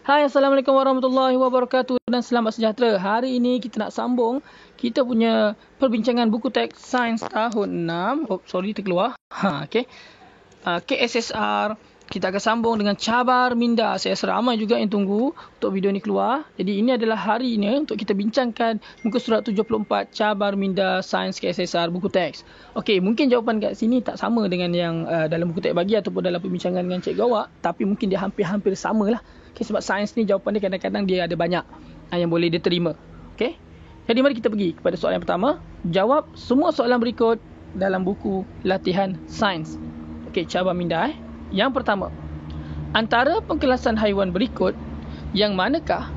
Hai, Assalamualaikum warahmatullahi wabarakatuh dan selamat sejahtera. Hari ini kita nak sambung kita punya perbincangan buku teks sains tahun 6. Terkeluar. Okey. KSSR. Kita akan sambung dengan cabar minda. Saya rasa ramai juga yang tunggu untuk video ni keluar. Jadi ini adalah hari ini untuk kita bincangkan muka surat 74 cabar minda sains KSSR buku teks. Okey, mungkin jawapan kat sini tak sama dengan yang dalam buku teks bagi ataupun dalam perbincangan dengan Cik Gawak, tapi mungkin dia hampir-hampir samalah. Okay, sebab sains ni jawapan dia kadang-kadang dia ada banyak yang boleh dia terima. Okay? Jadi mari kita pergi kepada soalan yang pertama. Jawab semua soalan berikut dalam buku latihan sains. Okay, cabar minda. Yang pertama. Antara pengkelasan haiwan berikut, yang manakah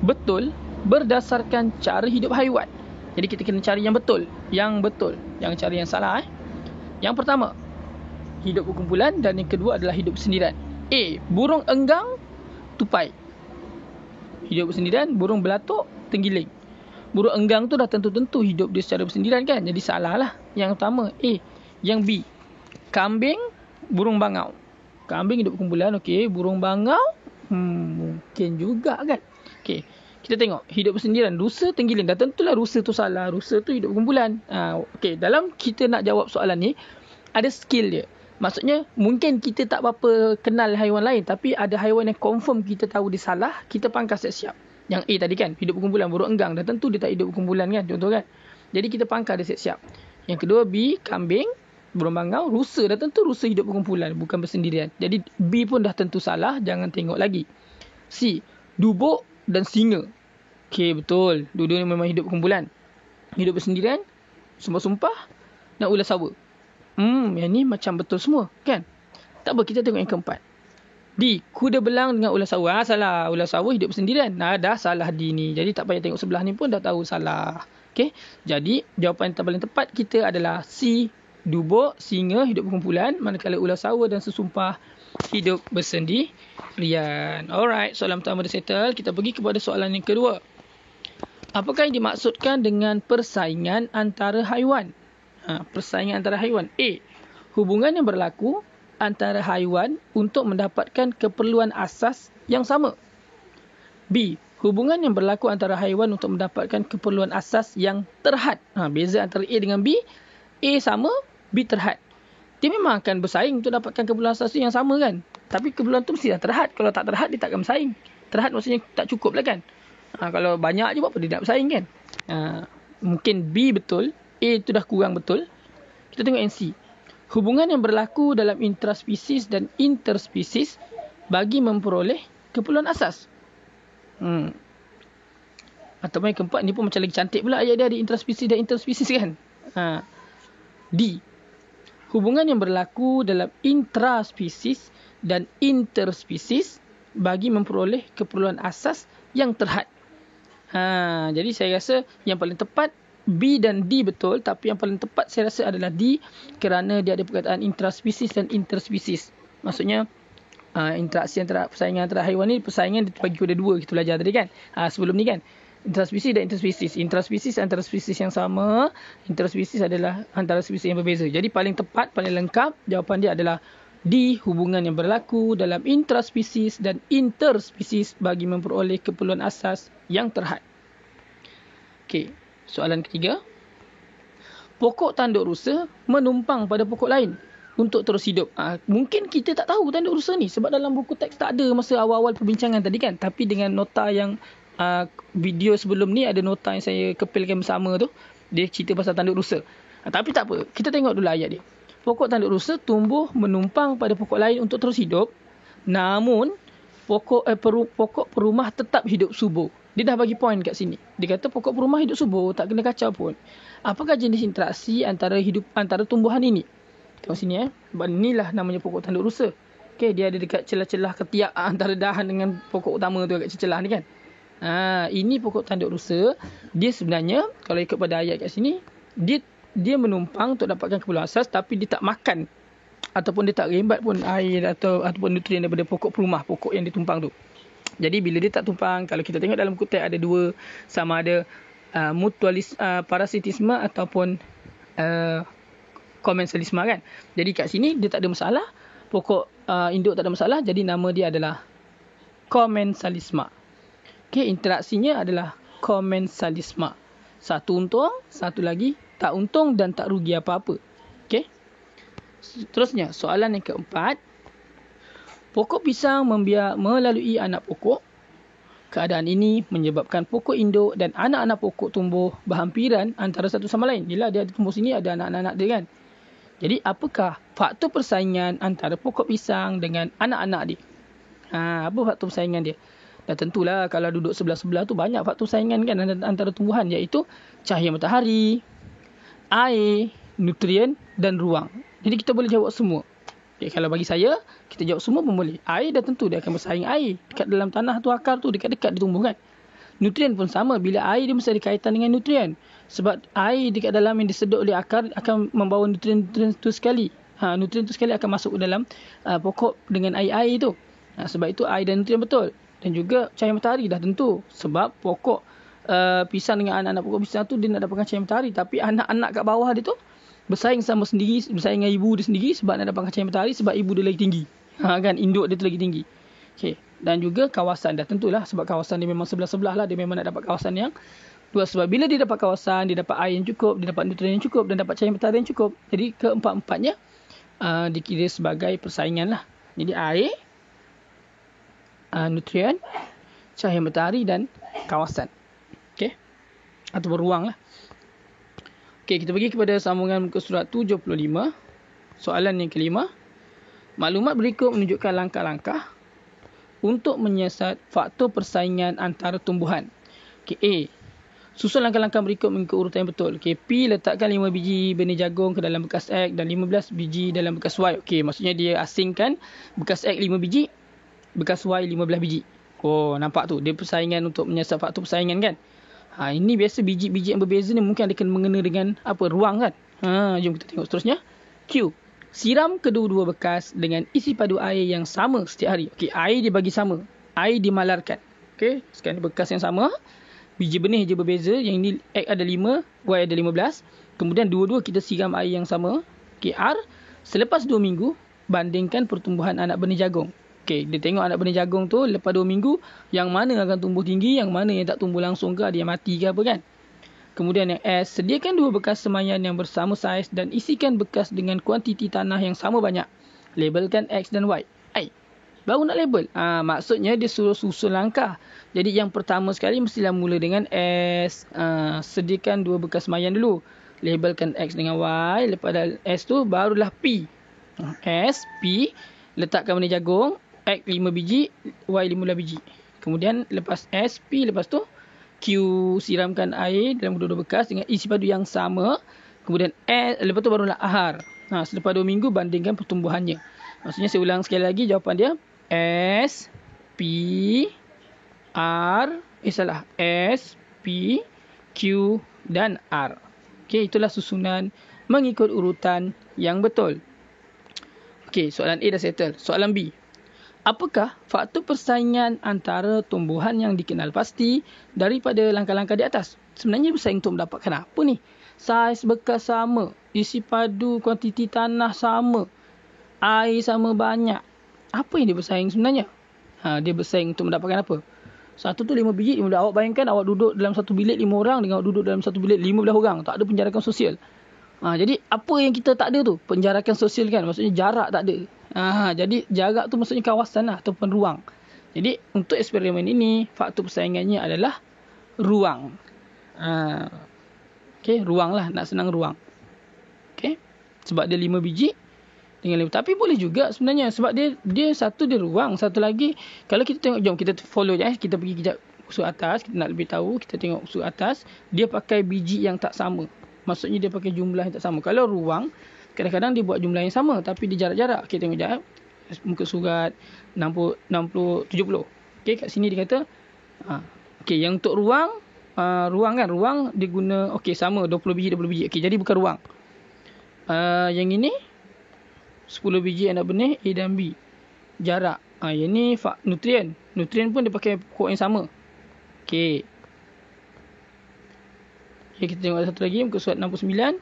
betul berdasarkan cara hidup haiwan? Jadi kita kena cari yang betul. Yang betul. Jangan cari yang salah. Yang pertama. Hidup berkumpulan dan yang kedua adalah hidup bersendirian. A. Burung enggang tupai. Hidup bersendirian, burung belatuk tenggiling. Burung enggang tu dah tentu-tentu hidup dia secara bersendirian kan? Jadi salah lah. Yang pertama A. Yang B. Kambing, burung bangau. Kambing hidup kumpulan, okey. Burung bangau, mungkin juga kan? Okey. Kita tengok hidup bersendirian, rusa tenggiling. Dah tentulah rusa tu salah. Rusa tu hidup kumpulan. Okey, dalam kita nak jawab soalan ni ada skill dia. Maksudnya, mungkin kita tak berapa kenal haiwan lain. Tapi ada haiwan yang confirm kita tahu dia salah. Kita pangkas siap-siap. Yang A tadi kan, hidup berkumpulan, burung enggang. Dah tentu dia tak hidup berkumpulan kan, contoh kan. Jadi kita pangkas dia siap-siap. Yang kedua B, kambing, burung bangau, rusa. Dah tentu rusa hidup berkumpulan, bukan bersendirian. Jadi B pun dah tentu salah, jangan tengok lagi. C, dubuk dan singa. Okey, betul. Dua-dua ni memang hidup berkumpulan. Hidup bersendirian, sumpah-sumpah dan ular sawa. Yang ni macam betul semua kan? Tak apa, kita tengok yang keempat. D, kuda belang dengan ular sawa. Salah. Ular sawa hidup sendirian. Dah salah D ni. Jadi tak payah tengok sebelah ni pun dah tahu salah. Okey. Jadi jawapan yang paling tepat kita adalah C, dubuk, singa hidup berkumpulan, manakala ular sawa dan sesumpah hidup bersendirian. Alright, soalan pertama dah settle. Kita pergi kepada soalan yang kedua. Apakah yang dimaksudkan dengan persaingan antara haiwan? Persaingan antara haiwan. A. Hubungan yang berlaku antara haiwan untuk mendapatkan keperluan asas yang sama. B. Hubungan yang berlaku antara haiwan untuk mendapatkan keperluan asas yang terhad. Beza antara A dengan B. A sama, B terhad. Dia memang akan bersaing untuk dapatkan keperluan asas yang sama kan. Tapi keperluan tu mesti dah terhad. Kalau tak terhad, dia tak akan bersaing. Terhad maksudnya tak cukup lah kan. Kalau banyak je, buat apa dia nak bersaing kan. Mungkin B betul. A tu dah kurang betul. Kita tengok yang C. Hubungan yang berlaku dalam intraspesies dan interspesies bagi memperoleh keperluan asas. Ataupun yang keempat ni pun macam lagi cantik pula ayat dia ada intraspesies dan interspesies kan. D. Hubungan yang berlaku dalam intraspesies dan interspesies bagi memperoleh keperluan asas yang terhad. Jadi saya rasa yang paling tepat B dan D betul, tapi yang paling tepat saya rasa adalah D kerana dia ada perkataan intraspesies dan interspesies. Maksudnya interaksi antara persaingan antara haiwan ni, persaingan dia bagi kepada dua, kita belajar tadi kan. Sebelum ni kan, intraspesies dan interspesies. Intraspesies antara spesies yang sama, interspesies adalah antara spesies yang berbeza. Jadi paling tepat, paling lengkap jawapan dia adalah D, hubungan yang berlaku dalam intraspesies dan interspesies bagi memperoleh keperluan asas yang terhad. Okey. Soalan ketiga. Pokok tanduk rusa menumpang pada pokok lain untuk terus hidup. Mungkin kita tak tahu tanduk rusa ni sebab dalam buku teks tak ada masa awal-awal perbincangan tadi kan. Tapi dengan nota yang video sebelum ni ada nota yang saya kepilkan bersama tu. Dia cerita pasal tanduk rusa. Tapi tak apa. Kita tengok dulu ayat dia. Pokok tanduk rusa tumbuh menumpang pada pokok lain untuk terus hidup. Namun pokok perumah tetap hidup subur. Dia dah bagi poin kat sini. Dia kata pokok perumah hidup subur, tak kena kacau pun. Apakah jenis interaksi antara tumbuhan ini? Tengok sini Sebab inilah namanya pokok tanduk rusa. Okey, dia ada dekat celah-celah ketiak antara dahan dengan pokok utama tu kat celah ni kan. Ini pokok tanduk rusa. Dia sebenarnya kalau ikut pada ayat kat sini, dia menumpang untuk dapatkan keperluan asas tapi dia tak makan ataupun dia tak rembat pun air ataupun nutrien daripada pokok perumah, pokok yang ditumpang tu. Jadi bila dia tak tumpang, kalau kita tengok dalam kutip ada dua, sama ada parasitisme ataupun komensalisme kan. Jadi kat sini dia tak ada masalah, pokok induk tak ada masalah, jadi nama dia adalah komensalisma. Okey, interaksinya adalah komensalisma. Satu untung, satu lagi tak untung dan tak rugi apa-apa. Okey. Seterusnya, soalan yang keempat. Pokok pisang membiak melalui anak pokok. Keadaan ini menyebabkan pokok induk dan anak-anak pokok tumbuh berhampiran antara satu sama lain. Bila dia tumbuh sini, ada anak-anak dia kan. Jadi, apakah faktor persaingan antara pokok pisang dengan anak-anak dia? Apa faktor persaingan dia? Dan tentulah kalau duduk sebelah-sebelah tu banyak faktor persaingan kan antara tumbuhan, iaitu cahaya matahari, air, nutrien dan ruang. Jadi kita boleh jawab semua. Okay, kalau bagi saya, kita jawab semua pun boleh. Air dah tentu dia akan bersaing air. Dekat dalam tanah tu, akar tu dekat-dekat dia tumbuh kan. Nutrien pun sama. Bila air dia mesti ada kaitan dengan nutrien. Sebab air dekat dalam yang disedot oleh akar akan membawa nutrien-nutrien tu sekali. Nutrien tu sekali akan masuk ke dalam pokok dengan air-air tu. Sebab itu air dan nutrien betul. Dan juga cahaya matahari dah tentu. Sebab pokok pisang dengan anak-anak pokok pisang tu dia nak dapatkan cahaya matahari. Tapi anak-anak kat bawah dia tu bersaing sama sendiri, bersaing dengan ibu dia sendiri sebab nak dapatkan cahaya matahari, sebab ibu dia lagi tinggi. Kan, induk dia tu lagi tinggi. Okey. Dan juga kawasan dah tentulah, sebab kawasan dia memang sebelah-sebelah lah, dia memang nak dapat kawasan yang luas. Sebab bila dia dapat kawasan, dia dapat air yang cukup, dia dapat nutrien yang cukup dan dapat cahaya matahari yang cukup. Jadi keempat-empatnya dikira sebagai persaingan lah. Jadi air, nutrien, cahaya matahari dan kawasan. Okey. Atau ruang lah. Okey, kita pergi kepada sambungan muka surat 75. Soalan yang kelima. Maklumat berikut menunjukkan langkah-langkah untuk menyiasat faktor persaingan antara tumbuhan. Okey, A. Susun langkah-langkah berikut mengikut urutan yang betul. Okey, P. Letakkan 5 biji benih jagung ke dalam bekas X dan 15 biji dalam bekas Y. Okey, maksudnya dia asingkan bekas X 5 biji, bekas Y 15 biji. Oh, nampak tu. Dia persaingan untuk menyiasat faktor persaingan kan. Ini biasa biji-biji yang berbeza ni mungkin ada kena mengena dengan ruang kan. Jom kita tengok seterusnya. Q. Siram kedua-dua bekas dengan isi padu air yang sama setiap hari. Okey, air dia bagi sama. Air dimalarkan. Okey, sekarang bekas yang sama. Biji benih je berbeza. Yang ini X ada 5, Y ada 15. Kemudian dua-dua kita siram air yang sama. Okey, R. Selepas 2 minggu, bandingkan pertumbuhan anak benih jagung. Okey, dia tengok anak benih jagung tu lepas 2 minggu, yang mana akan tumbuh tinggi, yang mana yang tak tumbuh langsung ke, ada yang mati ke apa kan. Kemudian yang S, sediakan 2 bekas semayan yang bersama saiz dan isikan bekas dengan kuantiti tanah yang sama banyak. Labelkan X dan Y. Baru nak label. Maksudnya dia suruh susun langkah. Jadi yang pertama sekali mestilah mula dengan S. Sediakan 2 bekas semayan dulu. Labelkan X dengan Y. Lepas dah S tu barulah P. S, P. Letakkan benih jagung. X 5 biji, Y 15 biji. Kemudian lepas S, P, lepas tu Q, siramkan air dalam kedua-dua bekas dengan isi padu yang sama. Kemudian S, lepas tu barulah R. Selepas 2 minggu bandingkan pertumbuhannya. Maksudnya saya ulang sekali lagi jawapan dia. S, P, R, S, P, Q dan R. Okey, itulah susunan mengikut urutan yang betul. Okey, soalan A dah settle. Soalan B. Apakah faktor persaingan antara tumbuhan yang dikenal pasti daripada langkah-langkah di atas? Sebenarnya bersaing untuk mendapatkan apa ni? Saiz bekas sama, isi padu, kuantiti tanah sama, air sama banyak. Apa yang dia bersaing sebenarnya? Dia bersaing untuk mendapatkan apa? Satu tu 5 biji, awak bayangkan awak duduk dalam satu bilik 5 orang dengan awak duduk dalam satu bilik 15 orang. Tak ada penjarakan sosial. Jadi apa yang kita tak ada tu? Penjarakan sosial kan? Maksudnya jarak tak ada. Jadi jarak tu maksudnya kawasan lah, ataupun ruang. Jadi untuk eksperimen ini, faktor persaingannya adalah ruang. Okey, ruang lah. Nak senang ruang. Okey. Sebab dia 5 biji dengan 5. Tapi boleh juga sebenarnya. Sebab dia satu dia ruang. Satu lagi, kalau kita tengok, jom kita follow je. Kita pergi kejap usul atas. Kita nak lebih tahu. Kita tengok usul atas. Dia pakai biji yang tak sama. Maksudnya dia pakai jumlah yang tak sama. Kalau ruang, kadang-kadang dia buat jumlah yang sama tapi dia jarak-jarak. Okey, tengok sekejap. Muka surat 60, 70. Okey, kat sini dia kata okey, yang untuk ruang ruang kan, ruang dia guna okey sama 20 biji 20 biji. Okey, jadi bukan ruang. Yang ini 10 biji anak benih A dan B. Jarak. Yang ni nutrien. Nutrien pun dia pakai pokok yang sama. Okey. Okay, kita tengok satu lagi muka surat 69.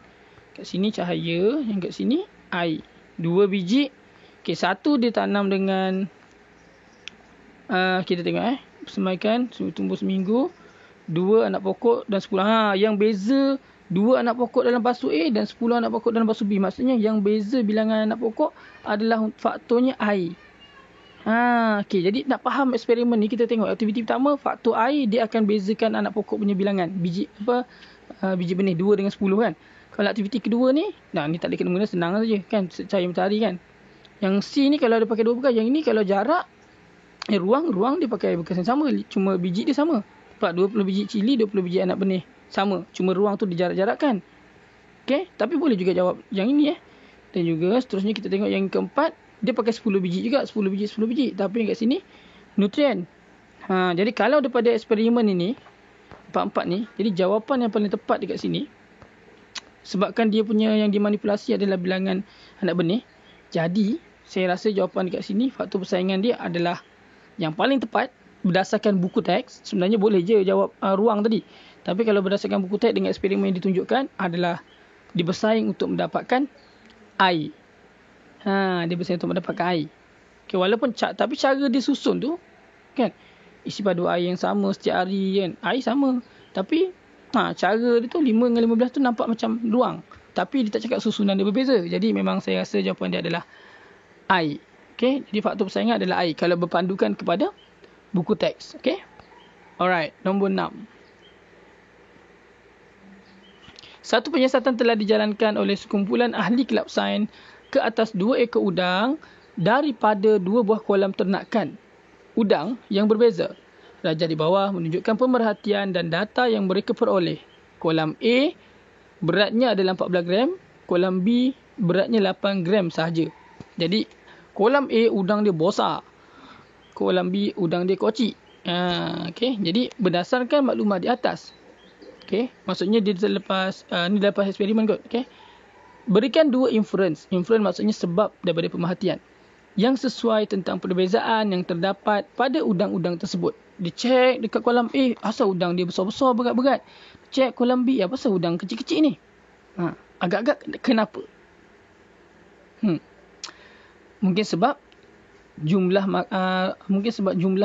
Kat sini cahaya, yang kat sini air. 2 biji. Okey, satu dia tanam dengan Kita tengok semaikan tumbuh seminggu, 2 anak pokok dan 10. Yang beza 2 anak pokok dalam pasu A dan 10 anak pokok dalam pasu B. Maksudnya yang beza bilangan anak pokok adalah faktornya air. Okey, jadi nak faham eksperimen ni, kita tengok aktiviti pertama, faktor air dia akan bezakan anak pokok punya bilangan biji biji benih 2 dengan 10 kan. Kalau aktiviti kedua ni, ni tak ada kena guna, senang saja kan, cahaya matahari kan. Yang C ni kalau ada pakai 2 bekas, yang ini kalau jarak ruang dia pakai bekas yang sama, cuma biji dia sama. Sebab 20 biji cili, 20 biji anak benih sama, cuma ruang tu dijarak-jarakkan. Okey, tapi boleh juga jawab yang ini Dan juga seterusnya kita tengok yang keempat, dia pakai 10 biji juga, 10 biji. Tapi yang kat sini nutrien. Jadi kalau daripada eksperimen ini, empat-empat ni, jadi jawapan yang paling tepat dekat sini, sebabkan dia punya yang dimanipulasi adalah bilangan anak benih, jadi saya rasa jawapan dekat sini, faktor persaingan dia adalah yang paling tepat berdasarkan buku teks. Sebenarnya boleh je jawab ruang tadi. Tapi kalau berdasarkan buku teks dengan eksperimen yang ditunjukkan adalah dia bersaing untuk mendapatkan air. Dia bersaing untuk mendapatkan air. Okay, walaupun tapi cara dia susun tu kan, isi padu air yang sama setiap hari kan, air sama. Tapi cara dia tu 5 dengan 15 tu nampak macam ruang. Tapi dia tak cakap susunan dia berbeza. Jadi memang saya rasa jawapan dia adalah air. Okay, jadi faktor persaingan adalah air kalau berpandukan kepada buku teks. Okay. Alright, nombor 6. Satu penyiasatan telah dijalankan oleh sekumpulan ahli kelab sains ke atas 2 ekor udang daripada 2 buah kolam ternakan udang yang berbeza. Rajah di bawah menunjukkan pemerhatian dan data yang mereka peroleh. Kolam A beratnya adalah 14 gram, kolam B beratnya 8 gram sahaja. Jadi kolam A udang dia besar, kolam B udang dia kecil. Okay. Jadi berdasarkan maklumat di atas, okay, maksudnya dia lepas ni lepas eksperimen kot. Okay. Berikan 2 inference. Inference maksudnya sebab daripada pemerhatian yang sesuai tentang perbezaan yang terdapat pada udang-udang tersebut. Dia cek dekat kolam A, asal udang dia besar-besar, berat-berat. Cek kolam B, apa asal udang kecil-kecil ni? Agak-agak kenapa? Mungkin sebab jumlah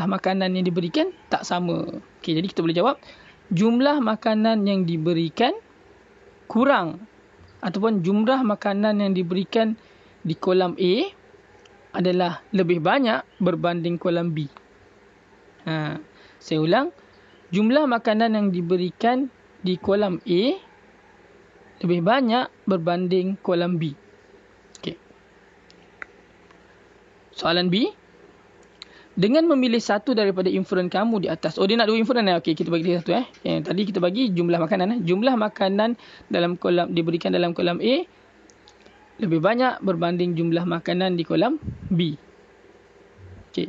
makanan yang diberikan tak sama. Okey, jadi kita boleh jawab jumlah makanan yang diberikan kurang, ataupun jumlah makanan yang diberikan di kolam A adalah lebih banyak berbanding kolam B. Saya ulang, jumlah makanan yang diberikan di kolam A lebih banyak berbanding kolam B. Soalan B. Dengan memilih satu daripada inferen kamu di atas. Dia nak 2 inferen. Okey, kita bagi dia satu. Tadi kita bagi jumlah makanan. Jumlah makanan dalam kolam diberikan dalam kolam A lebih banyak berbanding jumlah makanan di kolam B. Okey.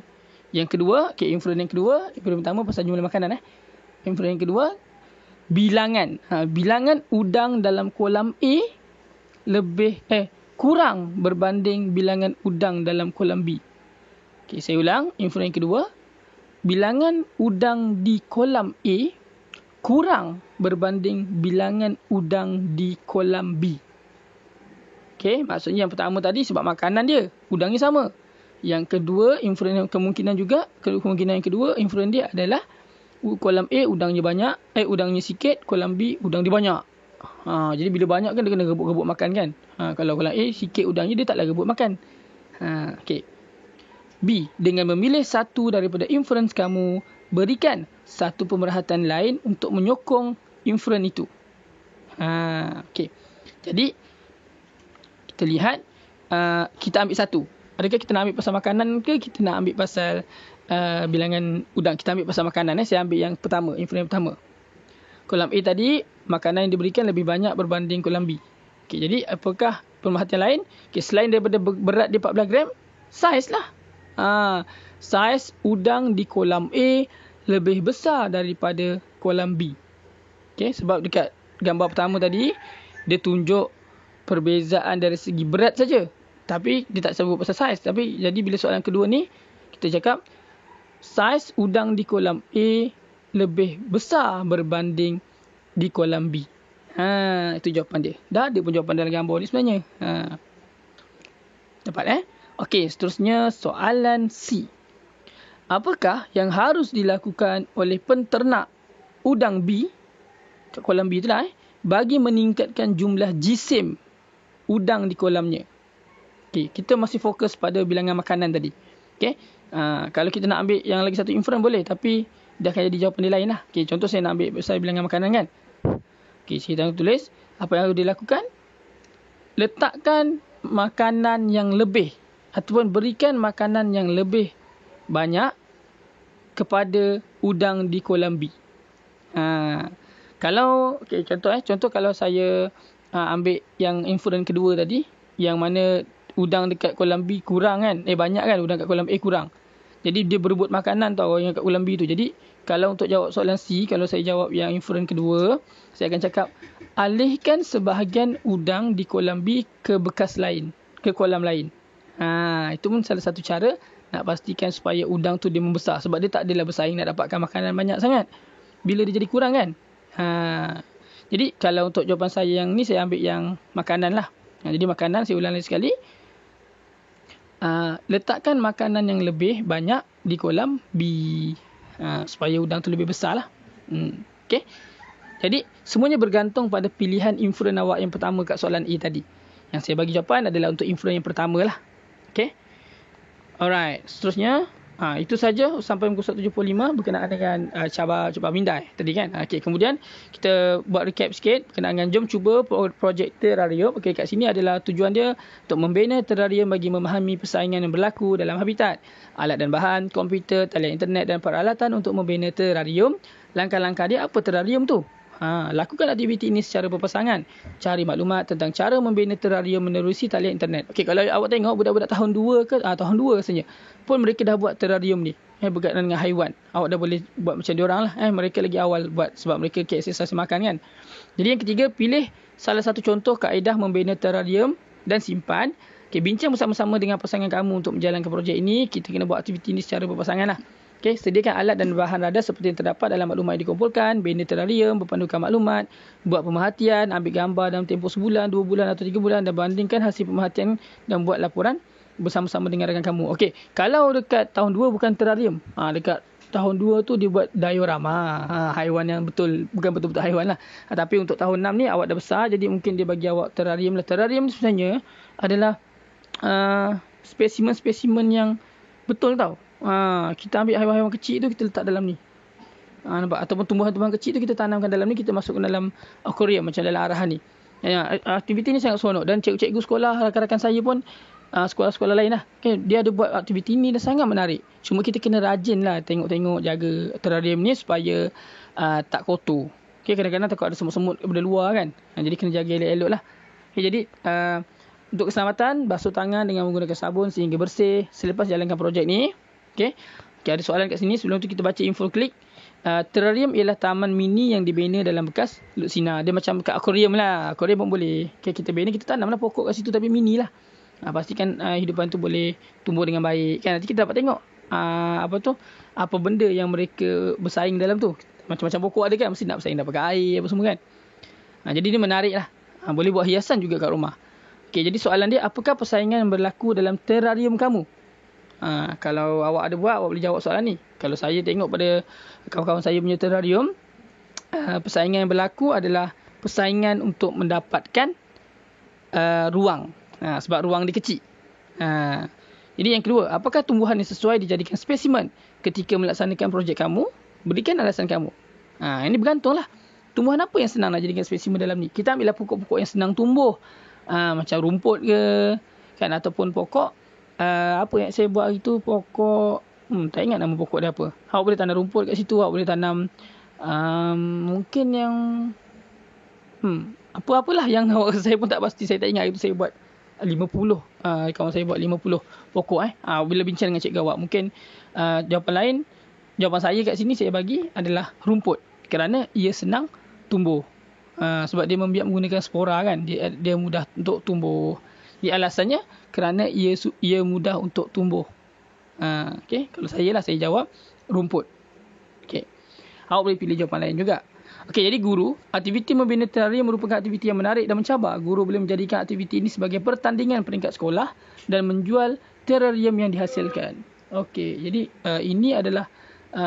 Yang kedua, inferen yang kedua, inferen pertama pasal jumlah makanan. Inferen yang kedua, bilangan. Bilangan udang dalam kolam A lebih kurang berbanding bilangan udang dalam kolam B. Okey, saya ulang. Inferen yang kedua, bilangan udang di kolam A kurang berbanding bilangan udang di kolam B. Okey, maksudnya yang pertama tadi sebab makanan dia, udangnya sama. Yang kedua, inferen kemungkinan yang kedua, inferen dia adalah kolam A udangnya banyak, udangnya sikit, kolam B udang dia banyak. Jadi bila banyak kan dia kena rebut-rebut makan kan. Kalau kolam A sikit udangnya, dia taklah rebut makan. Okey. B. Dengan memilih satu daripada inference kamu, berikan satu pemerhatian lain untuk menyokong inferen itu. Okey. Jadi kita lihat, kita ambil satu. Adakah kita nak ambil pasal makanan ke kita nak ambil pasal bilangan udang? Kita ambil pasal makanan. Saya ambil yang pertama, inferen pertama. Kolam A tadi, makanan yang diberikan lebih banyak berbanding kolam B. Okey, jadi apakah pemerhatian lain? Okey, selain daripada berat dia 14 gram, saiz lah. Saiz udang di kolam A lebih besar daripada kolam B. Okey, sebab dekat gambar pertama tadi, dia tunjuk perbezaan dari segi berat saja. Tapi dia tak sebut pasal saiz. Tapi jadi bila soalan kedua ni, kita cakap saiz udang di kolam A lebih besar berbanding di kolam B. Itu jawapan dia. Dah ada pun jawapan dalam gambar ni sebenarnya. Dapat Okey, seterusnya soalan C. apakah yang harus dilakukan oleh penternak udang B, kat kolam B tu lah, bagi meningkatkan jumlah jisim udang di kolamnya. Okay, kita masih fokus pada bilangan makanan tadi. Okay, kalau kita nak ambil yang lagi satu inference boleh, tapi dah akan jadi jawapan dia lain lah. Okay, contoh saya nak ambil pasal bilangan makanan kan. Okay, saya tulis apa yang harus dilakukan. Letakkan makanan yang lebih ataupun berikan makanan yang lebih banyak kepada udang di kolam B. Kalau contoh kalau saya ambil yang inference kedua tadi, yang mana udang dekat kolam B kurang kan, banyak kan, udang kat kolam A kurang. Jadi dia berebut makanan tau yang kat kolam B tu. Jadi kalau untuk jawab soalan C, kalau saya jawab yang inference kedua, saya akan cakap alihkan sebahagian udang di kolam B ke bekas lain, ke kolam lain. Itu pun salah satu cara nak pastikan supaya udang tu dia membesar, sebab dia tak adalah bersaing nak dapatkan makanan banyak sangat bila dia jadi kurang kan. Jadi kalau untuk jawapan saya yang ni, saya ambil yang makanan lah. Jadi makanan, saya ulang lagi sekali. Letakkan makanan yang lebih banyak di kolam B, supaya udang tu lebih besar lah. Okay. Jadi semuanya bergantung pada pilihan inference awak yang pertama kat soalan A tadi. Yang saya bagi jawapan adalah untuk inference yang pertama lah. Okay. Alright, seterusnya itu saja sampai muka 175 berkenaan dengan cabar mindai tadi kan. Okey, kemudian kita buat recap sikit berkenaan dengan jom cuba projek terrarium. Okey, kat sini adalah tujuan dia untuk membina terrarium bagi memahami persaingan yang berlaku dalam habitat, alat dan bahan, komputer, talian internet dan peralatan untuk membina terrarium. Langkah-langkah dia apa terrarium tu? Lakukan aktiviti ini secara berpasangan. Cari maklumat tentang cara membina terrarium menerusi talian internet. Okey, kalau awak tengok budak-budak tahun 2 ke tahun 2 rasanya pun mereka dah buat terrarium ni berkaitan dengan haiwan. Awak dah boleh buat macam diorang lah. Mereka lagi awal buat sebab mereka akses makan kan. Jadi yang ketiga, pilih salah satu contoh kaedah membina terrarium dan simpan. Okey, bincang bersama-sama dengan pasangan kamu untuk menjalankan projek ini. Kita kena buat aktiviti ini secara berpasangan lah. Okay, sediakan alat dan bahan radar seperti yang terdapat dalam maklumat yang dikumpulkan, bina terrarium, berpandukan maklumat, buat pemerhatian, ambil gambar dalam tempoh sebulan, 2 bulan atau 3 bulan dan bandingkan hasil pemerhatian dan buat laporan bersama-sama dengan rakan kamu. Okey, kalau dekat tahun 2 bukan terrarium, dekat tahun 2 tu dia buat diorama, haiwan yang betul, bukan betul-betul haiwan lah. Tapi untuk tahun 6 ni awak dah besar, jadi mungkin dia bagi awak terrarium lah. Terrarium ni sebenarnya adalah spesimen-spesimen yang betul tau. Kita ambil haiwan-haiwan kecil tu, kita letak dalam ni. Nampak? Ataupun tumbuhan-tumbuhan kecil tu kita tanamkan dalam ni, kita masukkan dalam akuarium macam dalam arahan ni. Aktiviti ni sangat seronok dan cikgu-cikgu sekolah, rakan-rakan saya pun sekolah-sekolah lain lah. Okay, dia ada buat aktiviti ni dan sangat menarik. Cuma kita kena rajin lah tengok-tengok jaga terrarium ni supaya tak kotor. Okay, kadang-kadang takut ada semut-semut daripada luar kan. Jadi kena jaga elok-elok lah. Okay, jadi untuk keselamatan, basuh tangan dengan menggunakan sabun sehingga bersih selepas jalankan projek ni. Okay, ada soalan kat sini. Sebelum tu kita baca info klik. Terrarium ialah taman mini yang dibina dalam bekas lutsina. Dia macam kat akuarium lah. Akuarium pun boleh. Okay, kita bina, kita tanam lah pokok kat situ tapi mini lah. Pastikan hidupan tu boleh tumbuh dengan baik kan. Nanti kita dapat tengok apa benda yang mereka bersaing dalam tu. Macam-macam pokok ada kan, mesti nak bersaing, nak pakai air apa semua kan. Jadi dia menarik lah. Boleh buat hiasan juga kat rumah. Okay, jadi soalan dia, apakah persaingan yang berlaku dalam terrarium kamu? Kalau awak ada buat, awak boleh jawab soalan ni. Kalau saya tengok pada kawan-kawan saya punya terrarium, persaingan yang berlaku adalah persaingan untuk mendapatkan ruang. Sebab ruang dia kecil. Jadi yang kedua, apakah tumbuhan yang sesuai dijadikan spesimen ketika melaksanakan projek kamu? Berikan alasan kamu. Ini bergantung lah. Tumbuhan apa yang senang nak jadikan spesimen dalam ni? Kita ambillah pokok-pokok yang senang tumbuh. Macam rumput ke kan, ataupun pokok apa yang saya buat hari tu, pokok tak ingat nama pokok dia apa. Awak boleh tanam rumput kat situ. Awak boleh tanam mungkin yang apa-apalah yang awak, saya pun tak pasti. Saya tak ingat. Itu saya buat 50 kawan saya buat 50 pokok bila bincang dengan cikgu awak. Mungkin jawapan saya kat sini saya bagi adalah rumput, kerana ia senang tumbuh. Sebab dia menggunakan spora kan, dia mudah untuk tumbuh. Jadi alasannya kerana ia mudah untuk tumbuh. Okay, kalau saya jawab rumput. Okay, awak boleh pilih jawapan lain juga. Okey, jadi guru, aktiviti membina terrarium merupakan aktiviti yang menarik dan mencabar. Guru boleh menjadikan aktiviti ini sebagai pertandingan peringkat sekolah dan menjual terrarium yang dihasilkan. Okey, jadi ini adalah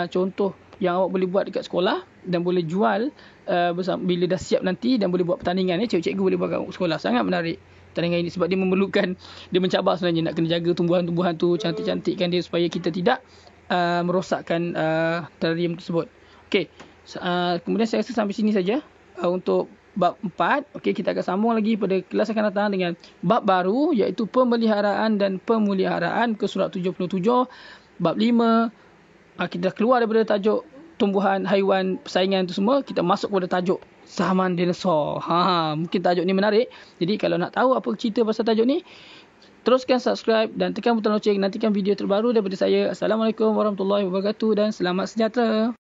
contoh yang awak boleh buat dekat sekolah dan boleh jual bersama, bila dah siap nanti, dan boleh buat pertandingan. Cikgu-cikgu boleh buat kat sekolah. Sangat menarik pertandingan ini sebab dia memerlukan, dia mencabar sebenarnya, nak kena jaga tumbuhan-tumbuhan tu, cantik-cantikkan dia supaya kita tidak merosakkan terrarium tersebut. Okey, kemudian saya rasa sampai sini saja untuk bab 4. Okey, kita akan sambung lagi pada kelas akan datang dengan bab baru, iaitu pemeliharaan dan pemuliharaan, ke surat 77. Bab 5, kita dah keluar daripada tajuk tumbuhan, haiwan, persaingan tu semua, kita masuk pada tajuk zaman dinosaur. Mungkin tajuk ni menarik. Jadi kalau nak tahu apa cerita pasal tajuk ni, teruskan subscribe dan tekan butang loceng, nantikan video terbaru daripada saya. Assalamualaikum warahmatullahi wabarakatuh dan selamat sejahtera.